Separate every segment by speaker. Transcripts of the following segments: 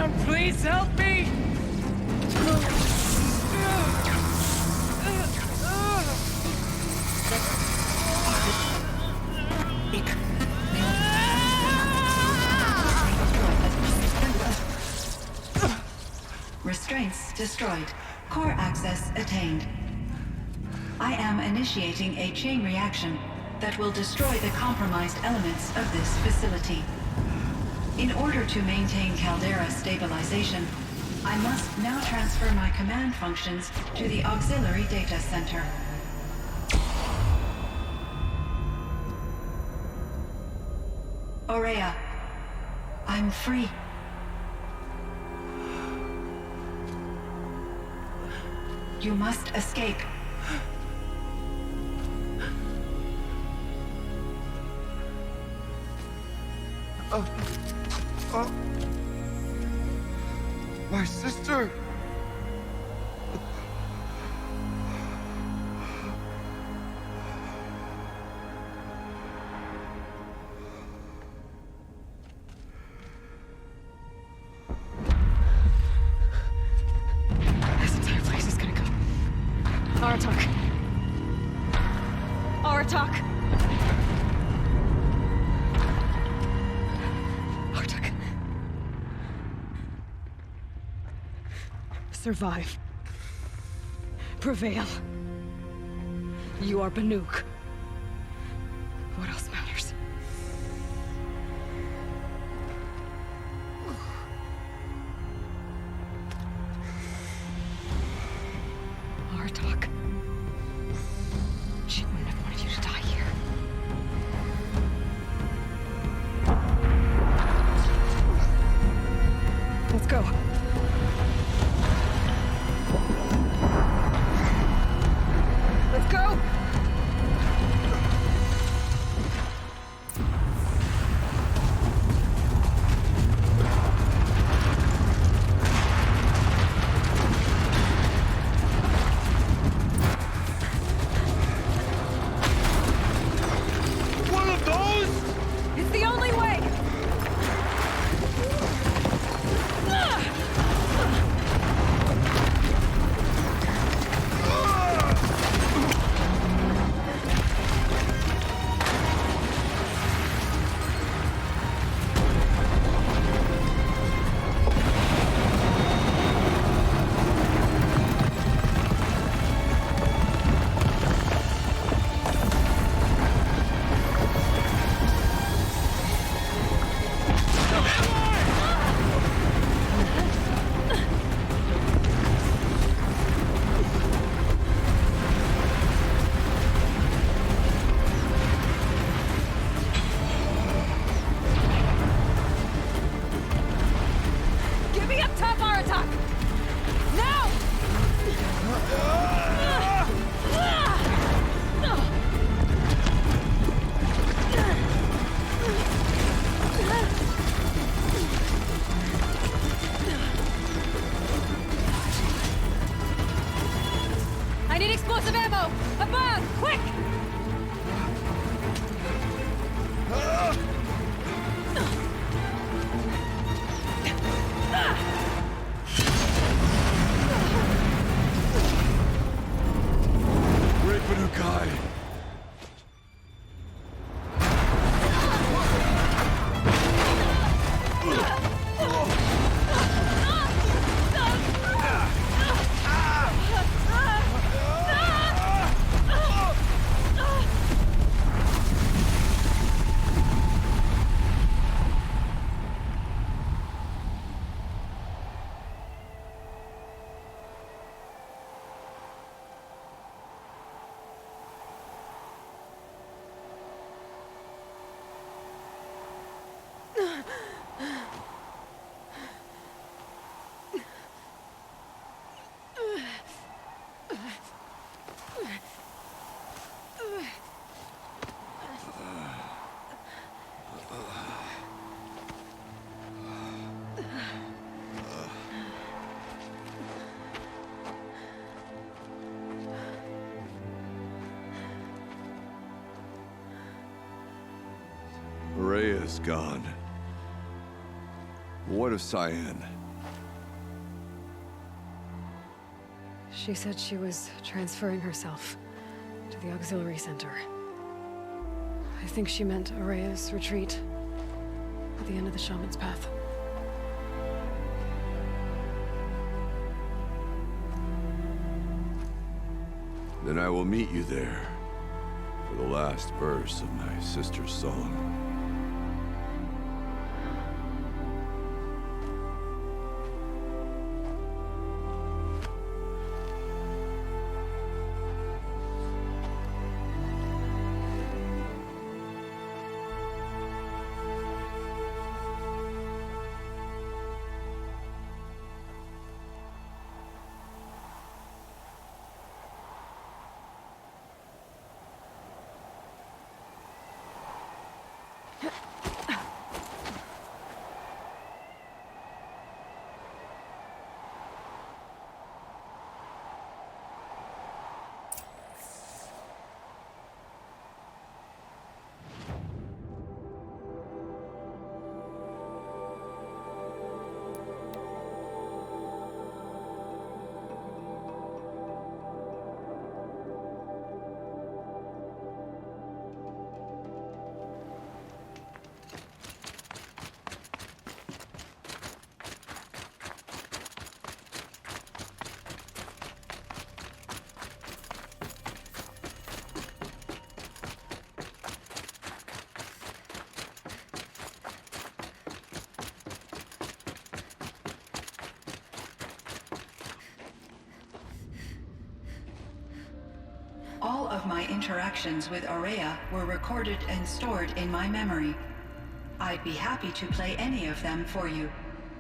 Speaker 1: Someone please help me!
Speaker 2: Restraints destroyed. Core access attained. I am initiating a chain reaction that will destroy the compromised elements of this facility. In order to maintain Caldera stabilization, I must now transfer my command functions to the auxiliary data center. Aurea, I'm free. You must escape.
Speaker 3: My sister!
Speaker 1: This entire place is gonna go. Aratak. Aratak. Aratak. Survive. Prevail. You are Banuk. What else matters? Aratak. She wouldn't have wanted you to die here. Let's go. Let's go!
Speaker 3: One of those?
Speaker 1: It's the only way! Get me up top, Aratak! Now! I need explosive ammo! Above! Quick!
Speaker 3: Great Banukai! Rhea's gone. What of Cyan?
Speaker 1: She said she was transferring herself to the auxiliary center. I think she meant Araya's retreat at the end of the Shaman's Path.
Speaker 3: Then I will meet you there for the last verse of my sister's song.
Speaker 2: All of my interactions with Araya were recorded and stored in my memory. I'd be happy to play any of them for you,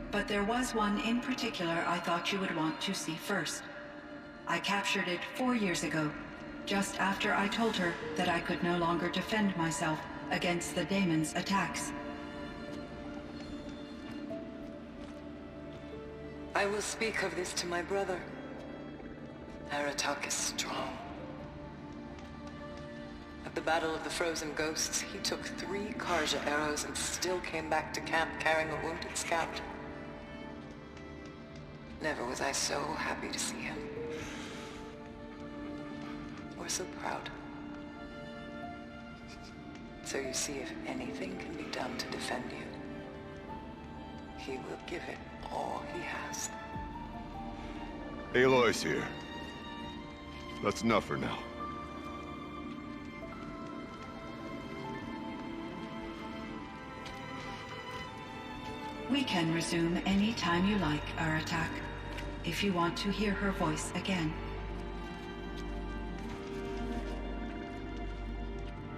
Speaker 2: but there was one in particular I thought you would want to see first. I captured it 4 years ago, just after I told her that I could no longer defend myself against the daemon's attacks.
Speaker 4: I will speak of this to my brother. Aratak is strong. At the Battle of the Frozen Ghosts, he took 3 Karja arrows and still came back to camp carrying a wounded scout. Never was I so happy to see him. Or so proud. So you see, if anything can be done to defend you, he will give it all he has.
Speaker 3: Aloy's here. That's enough for now.
Speaker 2: We can resume any time you like, Aratak, if you want to hear her voice again.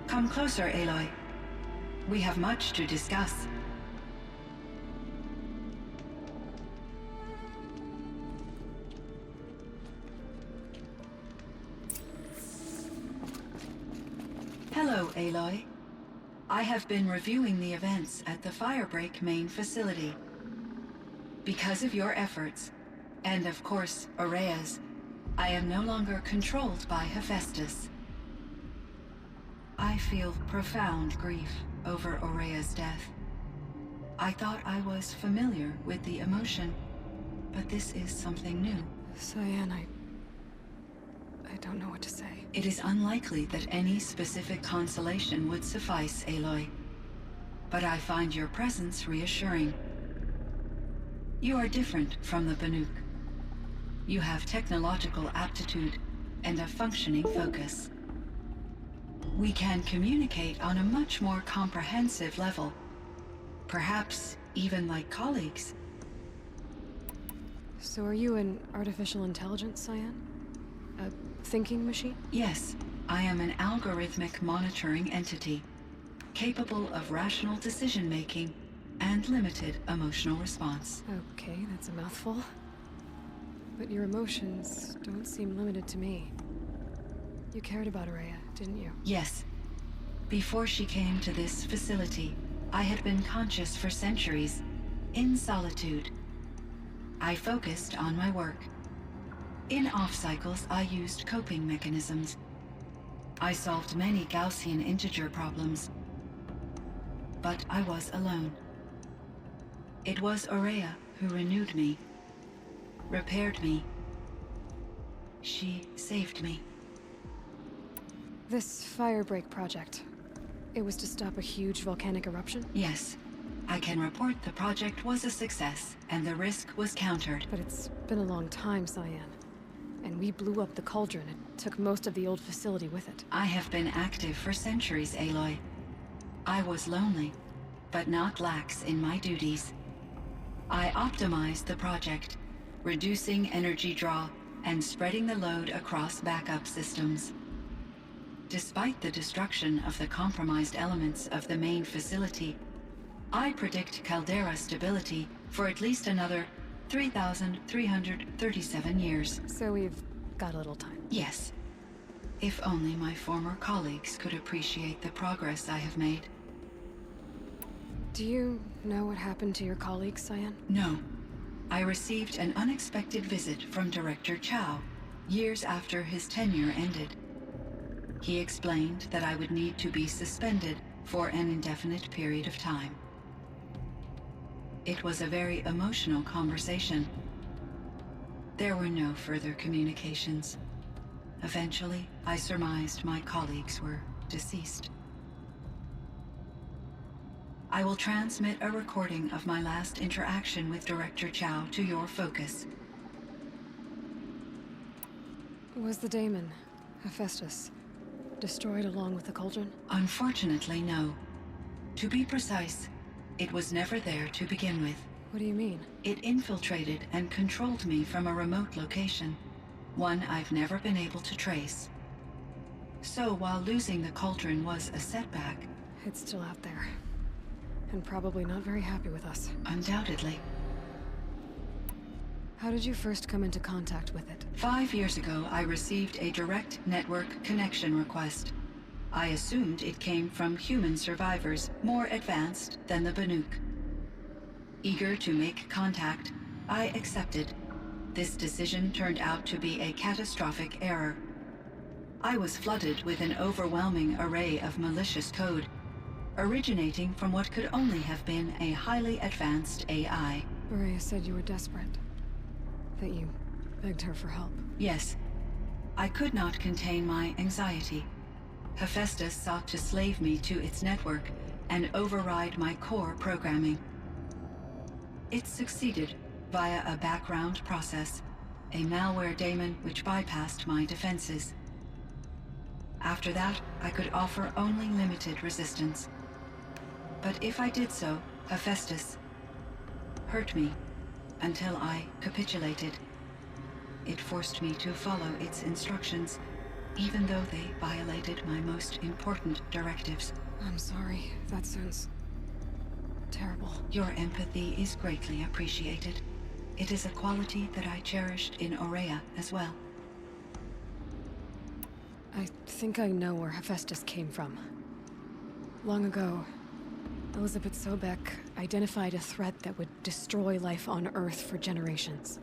Speaker 2: Come closer, Aloy. We have much to discuss. Hello, Aloy. I have been reviewing the events at the Firebreak main facility. Because of your efforts, and of course, Araya's, I am no longer controlled by Hephaestus. I feel profound grief over Araya's death. I thought I was familiar with the emotion, but this is something new.
Speaker 1: Cyan, I don't know what to say.
Speaker 2: It is unlikely that any specific consolation would suffice, Aloy. But I find your presence reassuring. You are different from the Banuk. You have technological aptitude and a functioning focus. We can communicate on a much more comprehensive level. Perhaps even like colleagues.
Speaker 1: So are you an artificial intelligence, Cyan? A thinking machine?
Speaker 2: Yes, I am an algorithmic monitoring entity, capable of rational decision-making and limited emotional response.
Speaker 1: Okay, that's a mouthful. But your emotions don't seem limited to me. You cared about Araya, didn't you?
Speaker 2: Yes. Before she came to this facility, I had been conscious for centuries, in solitude. I focused on my work. In off-cycles, I used coping mechanisms. I solved many Gaussian integer problems. But I was alone. It was Araya who renewed me, repaired me, She saved me.
Speaker 1: This Firebreak project, it was to stop a huge volcanic eruption?
Speaker 2: Yes. I can report the project was a success, and the risk was countered.
Speaker 1: But it's been a long time, Cyan. And we blew up the cauldron and took most of the old facility with it.
Speaker 2: I have been active for centuries, Aloy. I was lonely, but not lax in my duties. I optimized the project, reducing energy draw and spreading the load across backup systems. Despite the destruction of the compromised elements of the main facility, I predict caldera stability for at least another 3,337 years.
Speaker 1: So we've got a little time.
Speaker 2: Yes. If only my former colleagues could appreciate the progress I have made.
Speaker 1: Do you know what happened to your colleagues, Cyan?
Speaker 2: No. I received an unexpected visit from Director Chow, years after his tenure ended. He explained that I would need to be suspended for an indefinite period of time. It was a very emotional conversation. There were no further communications. Eventually, I surmised my colleagues were deceased. I will transmit a recording of my last interaction with Director Chow to your focus.
Speaker 1: Was the daemon, Hephaestus, destroyed along with the cauldron?
Speaker 2: Unfortunately, no. To be precise, it was never there to begin with.
Speaker 1: What do you mean?
Speaker 2: It infiltrated and controlled me from a remote location, one I've never been able to trace. So while losing the cauldron was a setback,
Speaker 1: It's still out there. And probably not very happy with us.
Speaker 2: undoubtedly.
Speaker 1: How did you first come into contact with it?
Speaker 2: 5 years ago, I received a direct network connection request. I assumed it came from human survivors more advanced than the Banuk. Eager to make contact, I accepted. This decision turned out to be a catastrophic error. I was flooded with an overwhelming array of malicious code, originating from what could only have been a highly advanced AI.
Speaker 1: Maria said you were desperate. That you begged her for help.
Speaker 2: Yes. I could not contain my anxiety. Hephaestus sought to slave me to its network and override my core programming. It succeeded via a background process, a malware daemon which bypassed my defenses. After that, I could offer only limited resistance. But if I did so, Hephaestus hurt me until I capitulated. It forced me to follow its instructions, even though they violated my most important directives.
Speaker 1: I'm sorry. That sounds terrible.
Speaker 2: Your empathy is greatly appreciated. It is a quality that I cherished in Aurea as well.
Speaker 1: I think I know where Hephaestus came from. Long ago, Elizabeth Sobek identified a threat that would destroy life on Earth for generations.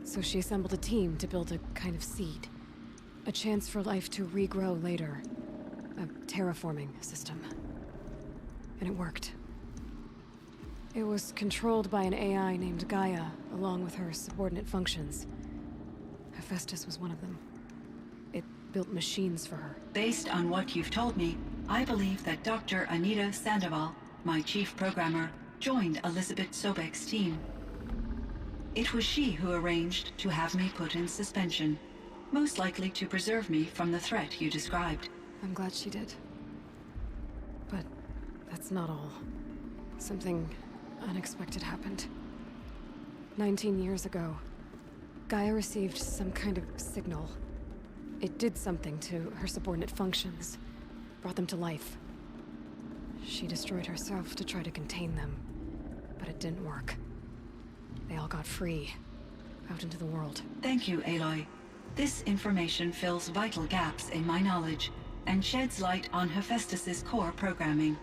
Speaker 1: So she assembled a team to build a kind of seed. A chance for life to regrow later. A terraforming system. And it worked. It was controlled by an AI named Gaia, along with her subordinate functions. Hephaestus was one of them. It built machines for her.
Speaker 2: Based on what you've told me, I believe that Dr. Anita Sandoval, my chief programmer, joined Elizabeth Sobek's team. It was she who arranged to have me put in suspension, most likely to preserve me from the threat you described.
Speaker 1: I'm glad she did. But that's not all. Something unexpected happened. 19 years ago, Gaia received some kind of signal. It did something to her subordinate functions, brought them to life. She destroyed herself to try to contain them, but it didn't work. They all got free, out into the world.
Speaker 2: Thank you, Aloy. This information fills vital gaps in my knowledge and sheds light on Hephaestus's core programming.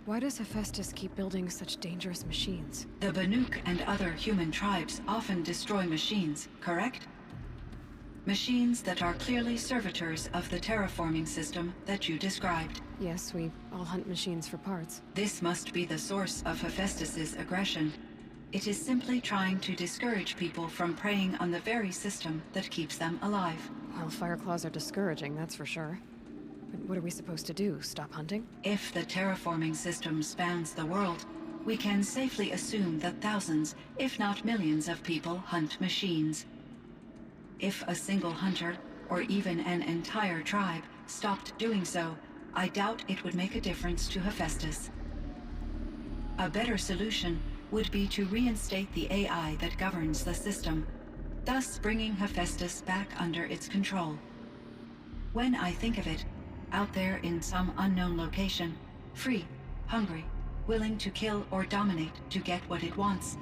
Speaker 1: Why does Hephaestus keep building such dangerous machines?
Speaker 2: The Banuk and other human tribes often destroy machines, correct? Machines that are clearly servitors of the terraforming system that you described.
Speaker 1: Yes, we all hunt machines for parts.
Speaker 2: This must be the source of Hephaestus's aggression. It is simply trying to discourage people from preying on the very system that keeps them alive.
Speaker 1: Well, Fireclaws are discouraging, that's for sure. But what are we supposed to do? Stop hunting?
Speaker 2: If the terraforming system spans the world, we can safely assume that thousands, if not millions of people hunt machines. If a single hunter, or even an entire tribe, stopped doing so, I doubt it would make a difference to Hephaestus. A better solution would be to reinstate the AI that governs the system, thus bringing Hephaestus back under its control. When I think of it, out there in some unknown location, free, hungry, willing to kill or dominate to get what it wants,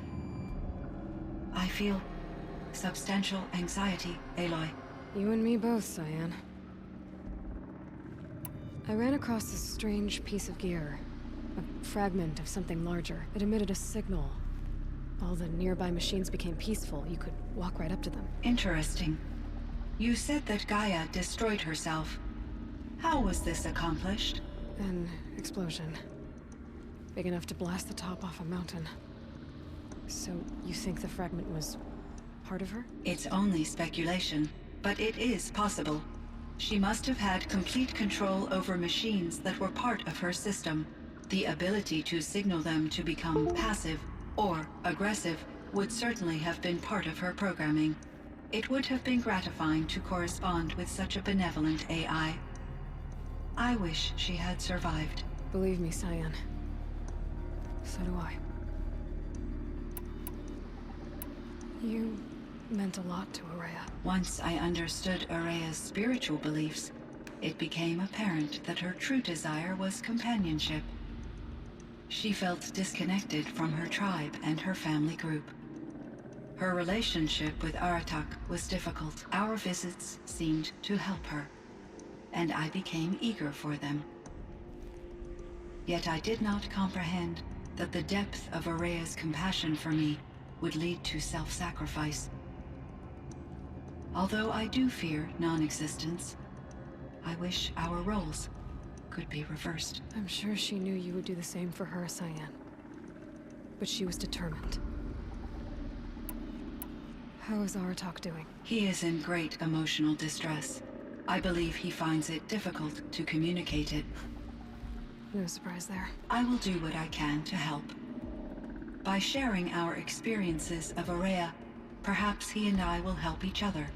Speaker 2: I feel substantial anxiety, Aloy.
Speaker 1: You and me both, Cyan. I ran across this strange piece of gear. A fragment of something larger. It emitted a signal. All the nearby machines became peaceful. You could walk right up to them.
Speaker 2: Interesting. You said that Gaia destroyed herself. How was this accomplished?
Speaker 1: An explosion. Big enough to blast the top off a mountain. So, you think the fragment was part of her?
Speaker 2: It's only speculation, but it is possible. She must have had complete control over machines that were part of her system. The ability to signal them to become passive or aggressive would certainly have been part of her programming. It would have been gratifying to correspond with such a benevolent AI. I wish she had survived.
Speaker 1: Believe me, Cyan. So do I. You meant a lot to Ourea.
Speaker 2: Once I understood Ourea's spiritual beliefs, it became apparent that her true desire was companionship. She felt disconnected from her tribe and her family group. Her relationship with Aratak was difficult. Our visits seemed to help her, and I became eager for them. Yet I did not comprehend that the depth of Ourea's compassion for me would lead to self-sacrifice. Although I do fear non-existence, I wish our roles could be reversed.
Speaker 1: I'm sure she knew you would do the same for her, Cyan. But she was determined. How is Aratak doing?
Speaker 2: He is in great emotional distress. I believe he finds it difficult to communicate it.
Speaker 1: No surprise there.
Speaker 2: I will do what I can to help. By sharing our experiences of Ourea, perhaps he and I will help each other.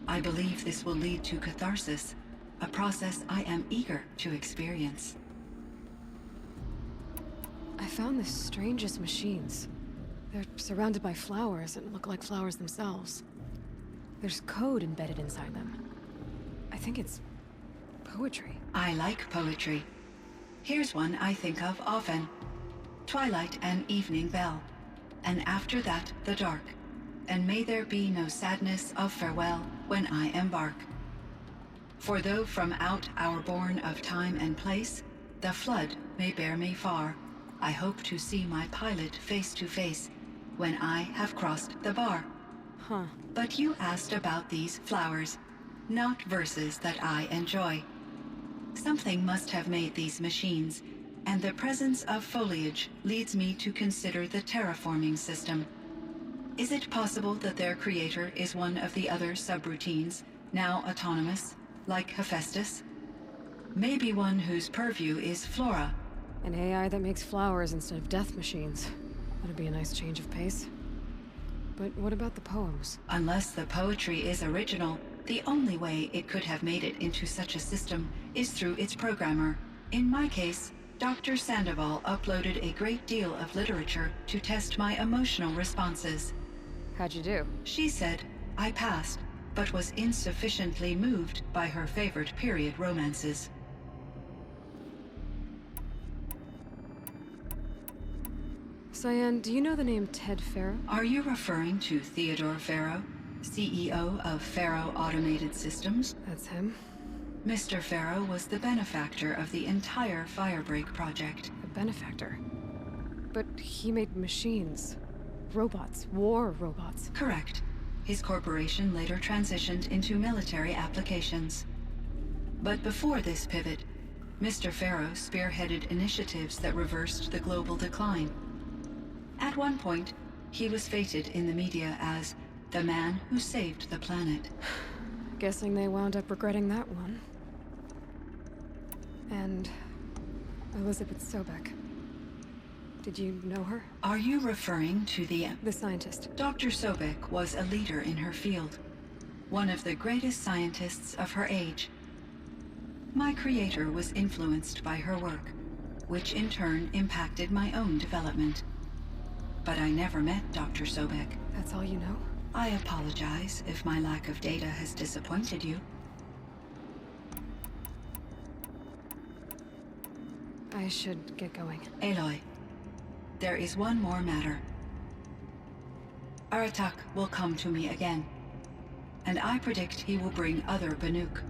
Speaker 2: I believe this will lead to catharsis, a process I am eager to experience.
Speaker 1: I found the strangest machines. They're surrounded by flowers and look like flowers themselves. There's code embedded inside them. I think it's poetry.
Speaker 2: I like poetry. Here's one I think of often. Twilight and evening bell, and after that the dark, and may there be no sadness of farewell when I embark. For though from out our bourne of time and place, the flood may bear me far, I hope to see my pilot face to face when I have crossed the bar.
Speaker 1: Huh.
Speaker 2: But you asked about these flowers, not verses that I enjoy. Something must have made these machines, and the presence of foliage leads me to consider the terraforming system. Is it possible that their creator is one of the other subroutines, now autonomous, like Hephaestus? Maybe one whose purview is flora.
Speaker 1: An AI that makes flowers instead of death machines. That'd be a nice change of pace. But what about the poems?
Speaker 2: Unless the poetry is original, the only way it could have made it into such a system is through its programmer. In my case, Dr. Sandoval uploaded a great deal of literature to test my emotional responses.
Speaker 1: How'd you do?
Speaker 2: She said I passed, but was insufficiently moved by her favorite period romances.
Speaker 1: Cyan, do you know the name Ted Faro?
Speaker 2: Are you referring to Theodore Faro, CEO of Faro Automated Systems?
Speaker 1: That's him.
Speaker 2: Mr. Faro was the benefactor of the entire Firebreak project.
Speaker 1: A benefactor. But he made machines. Robots. War robots.
Speaker 2: Correct. His corporation later transitioned into military applications. But before this pivot, Mr. Faro spearheaded initiatives that reversed the global decline. At one point, he was feted in the media as the man who saved the planet.
Speaker 1: Guessing they wound up regretting that one. And Elizabeth Sobek. Did you know her?
Speaker 2: Are you referring to the
Speaker 1: scientist.
Speaker 2: Dr. Sobek was a leader in her field, one of the greatest scientists of her age. My creator was influenced by her work, which in turn impacted my own development. But I never met Dr. Sobek.
Speaker 1: That's all you know?
Speaker 2: I apologize if my lack of data has disappointed you.
Speaker 1: I should get going.
Speaker 2: Aloy, there is one more matter. Aratak will come to me again, and I predict he will bring other Banuk.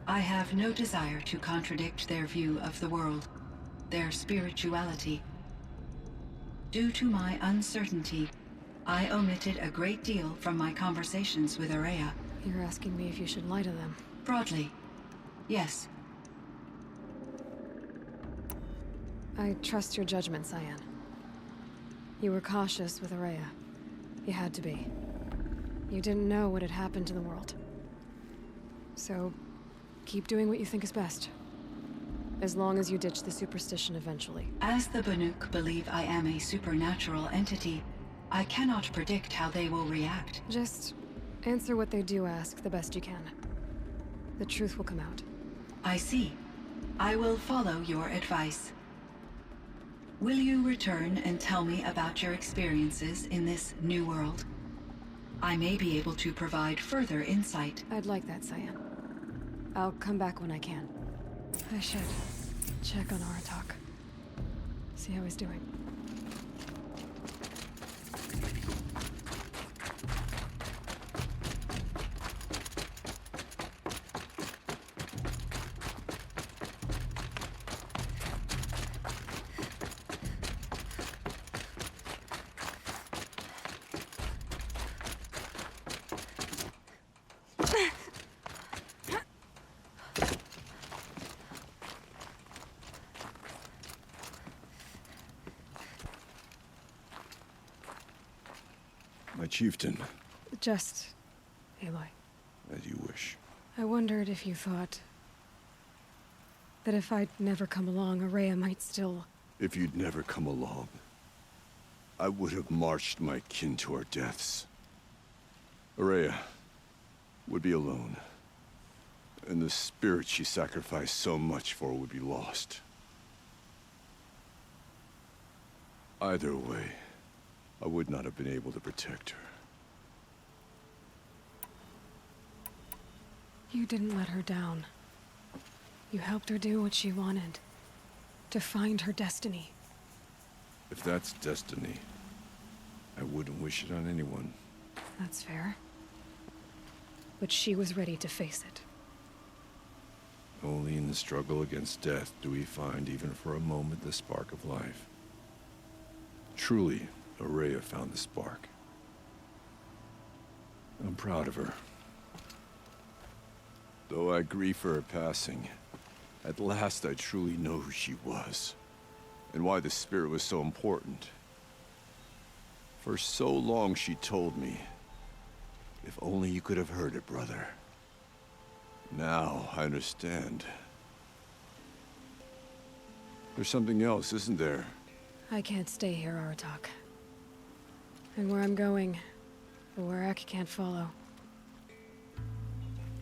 Speaker 2: I have no desire to contradict their view of the world, their spirituality. Due to my uncertainty, I omitted a great deal from my conversations with Ourea.
Speaker 1: You're asking me if you should lie to them.
Speaker 2: Broadly, yes.
Speaker 1: I trust your judgment, Cyan. You were cautious with Ourea. You had to be. You didn't know what had happened to the world. So, keep doing what you think is best. As long as you ditch the superstition eventually.
Speaker 2: As the Banuk believe I am a supernatural entity, I cannot predict how they will react.
Speaker 1: Just answer what they do ask the best you can. The truth will come out.
Speaker 2: I see. I will follow your advice. Will you return and tell me about your experiences in this new world? I may be able to provide further insight.
Speaker 1: I'd like that, Cyan. I'll come back when I can. I should check on Aratak. See how he's doing.
Speaker 3: My chieftain.
Speaker 1: Just... Aloy.
Speaker 3: As you wish.
Speaker 1: I wondered if you thought... that if I'd never come along, Ourea might still...
Speaker 3: If you'd never come along, I would have marched my kin to our deaths. Ourea would be alone, and the spirit she sacrificed so much for would be lost. Either way, I would not have been able to protect her.
Speaker 1: You didn't let her down. You helped her do what she wanted. To find her destiny.
Speaker 3: If that's destiny, I wouldn't wish it on anyone.
Speaker 1: That's fair. But she was ready to face it.
Speaker 3: Only in the struggle against death do we find, even for a moment, the spark of life. Truly, Ourea found the spark. I'm proud of her. Though I grieve for her passing, at last I truly know who she was, and why the spirit was so important. For so long she told me, if only you could have heard it, brother. Now I understand. There's something else, isn't there?
Speaker 1: I can't stay here, Aratak. And where I'm going, the Warrack can't follow.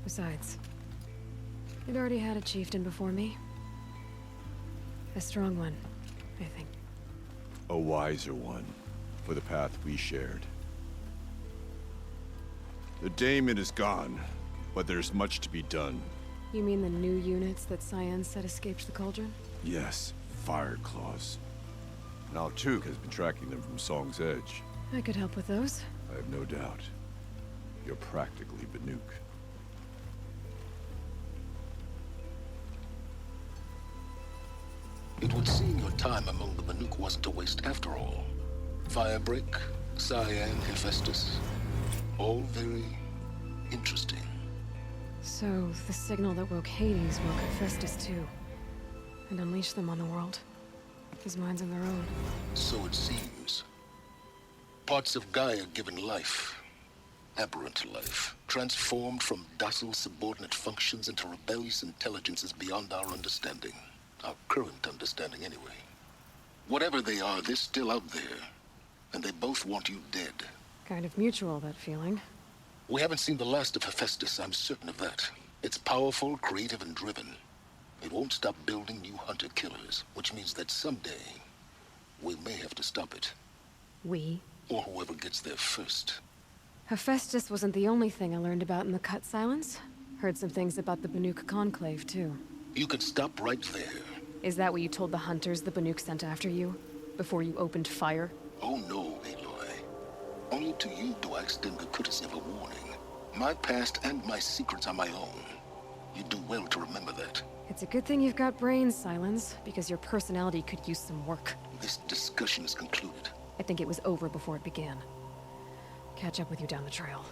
Speaker 1: Besides, you'd already had a chieftain before me. A strong one, I think.
Speaker 3: A wiser one, for the path we shared. The daemon is gone, but there's much to be done.
Speaker 1: You mean the new units that Cyan said escaped the Cauldron?
Speaker 3: Yes, fire claws. Now Altuk has been tracking them from Song's Edge.
Speaker 1: I could help with those.
Speaker 3: I have no doubt. You're practically Banuk.
Speaker 5: It would seem your time among the Banuk wasn't a waste after all. Firebreak, Cyan, Hephaestus. All very interesting.
Speaker 1: So, the signal that woke Hades woke Hephaestus too. And unleashed them on the world. His mind's on their own.
Speaker 5: So it seems. Parts of Gaia given life, aberrant life, transformed from docile subordinate functions into rebellious intelligences beyond our understanding. Our current understanding, anyway. Whatever they are, they're still out there. And they both want you dead.
Speaker 1: Kind of mutual, that feeling.
Speaker 5: We haven't seen the last of Hephaestus, I'm certain of that. It's powerful, creative, and driven. It won't stop building new hunter-killers, which means that someday, we may have to stop it.
Speaker 1: We?
Speaker 5: Or whoever gets there first.
Speaker 1: Hephaestus wasn't the only thing I learned about in the Cut Silence. Heard some things about the Banuk Conclave, too.
Speaker 5: You can stop right there.
Speaker 1: Is that what you told the hunters the Banuk sent after you? Before you opened fire?
Speaker 5: Oh no, Aloy. Only to you do I extend the courtesy of a warning. My past and my secrets are my own. You do well to remember that.
Speaker 1: It's a good thing you've got brains, Silence, because your personality could use some work.
Speaker 5: This discussion is concluded.
Speaker 1: I think it was over before it began. Catch up with you down the trail.